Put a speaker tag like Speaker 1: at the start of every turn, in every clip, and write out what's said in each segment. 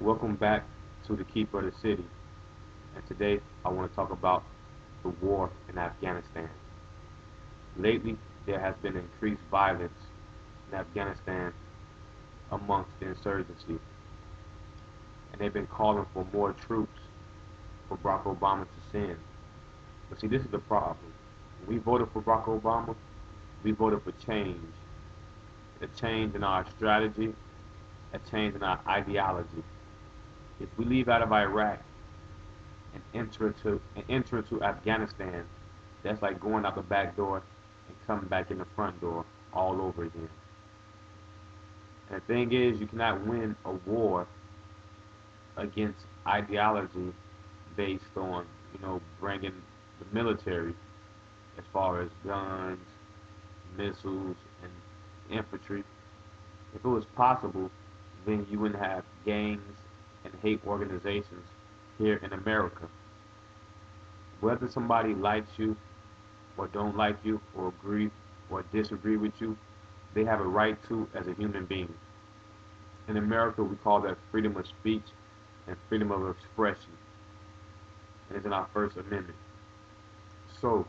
Speaker 1: Welcome back to the Keeper of the City, and today I want to talk about the war in Afghanistan. Lately, there has been increased violence in Afghanistan amongst the insurgency, and they've been calling for more troops for Barack Obama to send. But see, this is the problem. When we voted for Barack Obama, we voted for change, a change in our strategy, a change in our ideology. If we leave out of Iraq and enter into Afghanistan, that's like going out the back door and coming back in the front door all over again. And the thing is, you cannot win a war against ideology based on, bringing the military as far as guns, missiles, and infantry. If it was possible, then you wouldn't have gangs and hate organizations here in America. Whether somebody likes you or don't like you or agree or disagree with you, they have a right to as a human being. In America, we call that freedom of speech and freedom of expression, and it's in our First Amendment. So,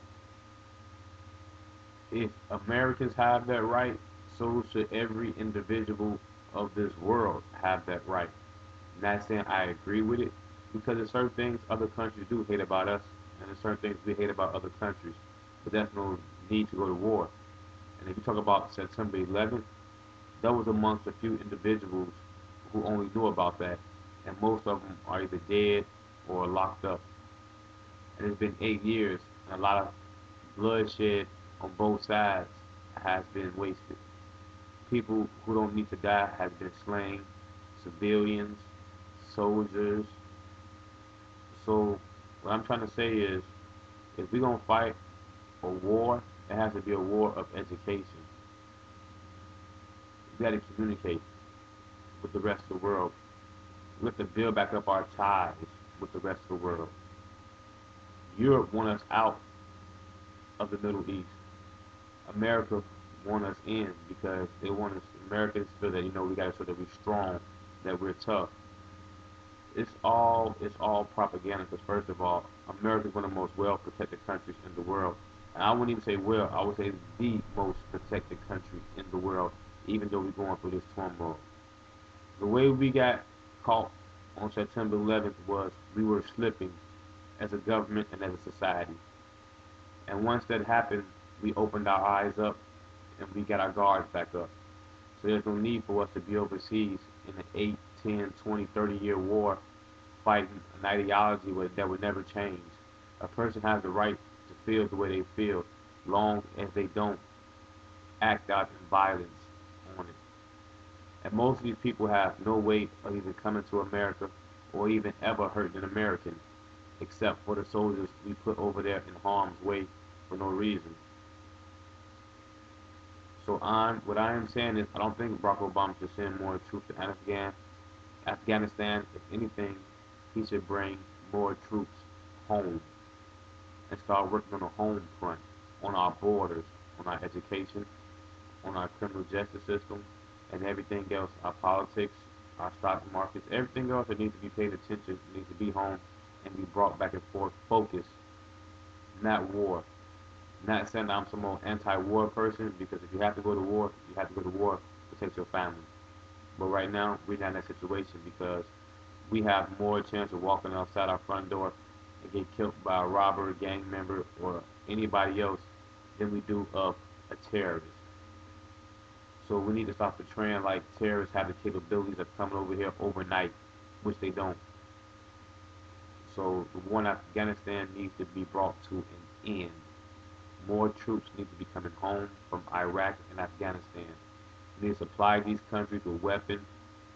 Speaker 1: if Americans have that right, so should every individual of this world have that right. Not saying I agree with it, because there's certain things other countries do hate about us, and there's certain things we hate about other countries. But that's no need to go to war. And if you talk about September 11th, that was amongst a few individuals who only knew about that, and most of them are either dead or locked up. And it's been 8 years, and a lot of bloodshed on both sides has been wasted. People who don't need to die have been slain, civilians, soldiers. So what I'm trying to say is, if we're gonna fight a war, it has to be a war of education. We got to communicate with the rest of the world. We have to build back up our ties with the rest of the world. Europe want us out of the Middle East. America want us in because they want us. Americans feel that we got to show that we're strong, that we're tough. It's all propaganda. Because first of all, America is one of the most well protected countries in the world, and I wouldn't even say well. I would say it's the most protected country in the world, even though we're going through this turmoil. The way we got caught on September 11th was we were slipping as a government and as a society. And once that happened, we opened our eyes up and we got our guards back up. So there's no need for us to be overseas in an 8, 10, 20, 30-year war fighting an ideology that would never change. A person has the right to feel the way they feel, long as they don't act out in violence on it. And most of these people have no way of either coming to America or even ever hurting an American, except for the soldiers we put over there in harm's way for no reason. So what I am saying is I don't think Barack Obama should send more troops to Afghanistan. If anything, he should bring more troops home and start working on the home front, on our borders, on our education, on our criminal justice system, and everything else, our politics, our stock markets, everything else that needs to be paid attention needs to be home and be brought back and forth, focus, not war. Not saying I'm some old anti-war person, because if you have to go to war, you have to go to war to protect your family. But right now, we're not in that situation because we have more chance of walking outside our front door and get killed by a robber, gang member, or anybody else than we do of a terrorist. So we need to stop portraying like terrorists have the capabilities of coming over here overnight, which they don't. So the war in Afghanistan needs to be brought to an end. More troops need to be coming home from Iraq and Afghanistan. We need to supply these countries with weapons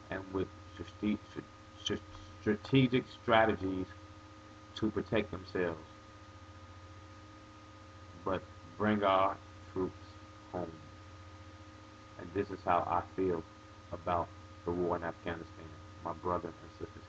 Speaker 1: and with strategic strategies to protect themselves, but bring our troops home. And this is how I feel about the war in Afghanistan, my brother and sister